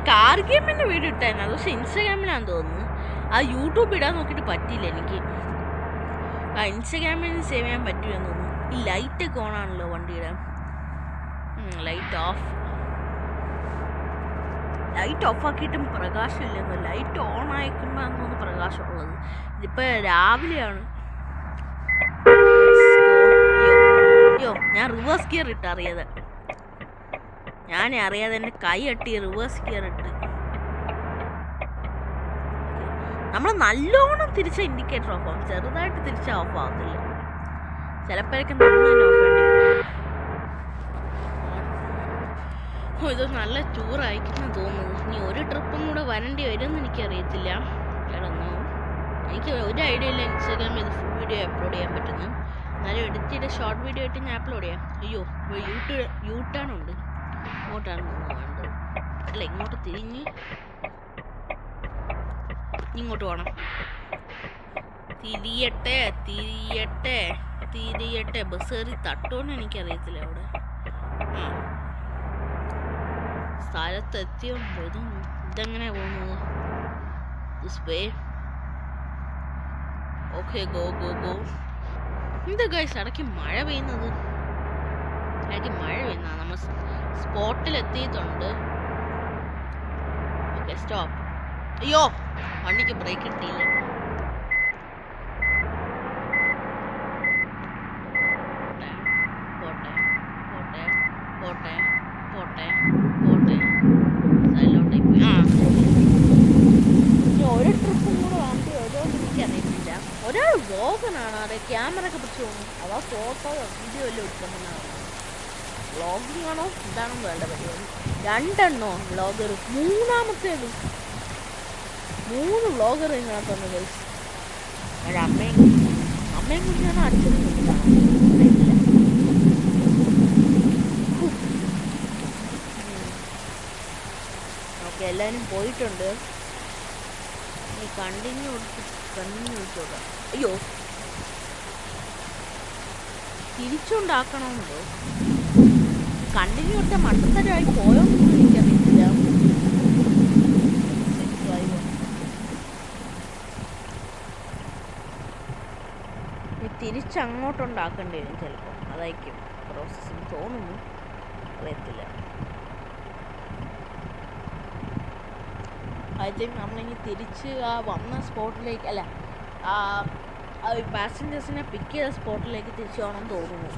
Car ഗെയിമിൻ്റെ video ഇട്ടായിരുന്നു. അത് പക്ഷേ ഇൻസ്റ്റാഗ്രാമിലാണെന്ന് തോന്നുന്നു. ആ യൂട്യൂബ് ഇടാൻ നോക്കിയിട്ട് പറ്റിയില്ല എനിക്ക്. ആ ഇൻസ്റ്റാഗ്രാമിൽ സേവ് ചെയ്യാൻ പറ്റുമെന്ന് തോന്നുന്നു. ഈ ലൈറ്റൊക്കെ ഓണാണല്ലോ വണ്ടിയുടെ. ലൈറ്റ് ഓഫ് ആക്കിയിട്ടും പ്രകാശമില്ലെന്നോ. ലൈറ്റ് ഓൺ ആയിക്കുമ്പോഴാണ് തോന്നുന്നു പ്രകാശമുള്ളത്. ഇതിപ്പോൾ രാവിലെയാണ്. അയ്യോ, ഞാൻ റിവേഴ്സ് ഗിയർ ഇട്ട് അറിയാതെ എൻ്റെ കൈ തട്ടി റിവേഴ്സ് ഗിയർ ഇട്ട്. നമ്മൾ നല്ലോണം തിരിച്ച ഇൻഡിക്കേറ്റർ ഓഫ് ആവും. ചെറുതായിട്ട് തിരിച്ച ഓഫ് ആവത്തില്ല. ചിലപ്പോഴൊക്കെ നമ്മൾ തന്നെ ഓഫ് ചെയ്യേണ്ടി വരും. ഇത് നല്ല ടൂറായിരിക്കുന്നു തോന്നുന്നത്. ഇനി ഒരു ട്രിപ്പും കൂടെ വരേണ്ടി വരുമെന്ന് എനിക്കറിയത്തില്ല. എനിക്ക് ഒരു ഐഡിയ ഇല്ല ഇൻസ്റ്റാഗ്രാമിൽ ഇത് ഫുൾ വീഡിയോ അപ്ലോഡ് ചെയ്യാൻ പറ്റുന്നു. എന്നാലും എഡിറ്റ് ചെയ്ത ഷോർട്ട് വീഡിയോ ആയിട്ട് ഞാൻ അപ്ലോഡ് ചെയ്യാം. അയ്യോ, യൂട്ടാണുണ്ട്. ഇങ്ങോട്ടാണ് വേണ്ടത്. അല്ല, ഇങ്ങോട്ട് തിരിഞ്ഞ് ഇങ്ങോട്ട് പോകണം. തിരിയട്ടെ ബസ് കയറി തട്ടോന്ന് എനിക്കറിയത്തില്ല. അവിടെ സ്ഥലത്തെത്തിയുണ്ടോ? ഇതെങ്ങനെയാ പോകുന്നത്? Okay, go. എന്താ ഗൈസ് ഇടയ്ക്ക് മഴ പെയ്യുന്നത്? നമ്മൾ സ്പോട്ടിൽ എത്തിയിട്ടുണ്ട്. Okay, stop. അയ്യോ, വണ്ടിക്ക് ബ്രേക്ക് കിട്ടിയില്ല. പോട്ടെ. സൈഡിലോട്ടേക്ക് പോയി. ഒരു ട്രിപ്പും കൂടെ വേണ്ടി വരുമോന്ന് എനിക്കറിയത്തില്ല. ഒരാൾ വ്ളോഗറാണ്. അവിടെ ക്യാമറ ഒക്കെ പിടിച്ചു പോകുന്നു. അതാ ഫോട്ടോ വീഡിയോ എല്ലാം എടുക്കുന്നതാണ്. വ്ളോഗിങ് ആണോ എന്താണെന്ന് വേണ്ട പരിപാടി. 2 എണ്ണോ വ്ളോഗർ. 3 വ്ളോഗർ ഇതിനകത്തൊന്ന് ഗൈസ്. അമ്മയും കുഞ്ഞാണോ അച്ഛനും കുഞ്ഞാണോ അറിയത്തില്ല. ഓക്കെ, എല്ലാവരും പോയിട്ടുണ്ട്. ഇനി കണ്ടിന്യൂ കൊടുത്തോക്കാം. അയ്യോ, തിരിച്ചുണ്ടാക്കണമെന്നോ? കണ്ടിന്യൂ കൊടുത്ത മണ്ടത്തരമായി പോയോന്നൊന്നും എനിക്കറിയത്തില്ല. തിരിച്ചങ്ങോട്ടുണ്ടാക്കേണ്ടി വരും ചിലപ്പോൾ. അതായിരിക്കും പ്രോസസ്സിങ് തോന്നുന്നു. അറിയത്തില്ല. ഐ തിങ്ക് നമ്മളിനി തിരിച്ച് ആ വന്ന സ്പോട്ടിലേക്ക്, അല്ല, പാസഞ്ചേഴ്സിനെ പിക്ക് ചെയ്ത സ്പോട്ടിലേക്ക് തിരിച്ചു പോകണം തോന്നുന്നു.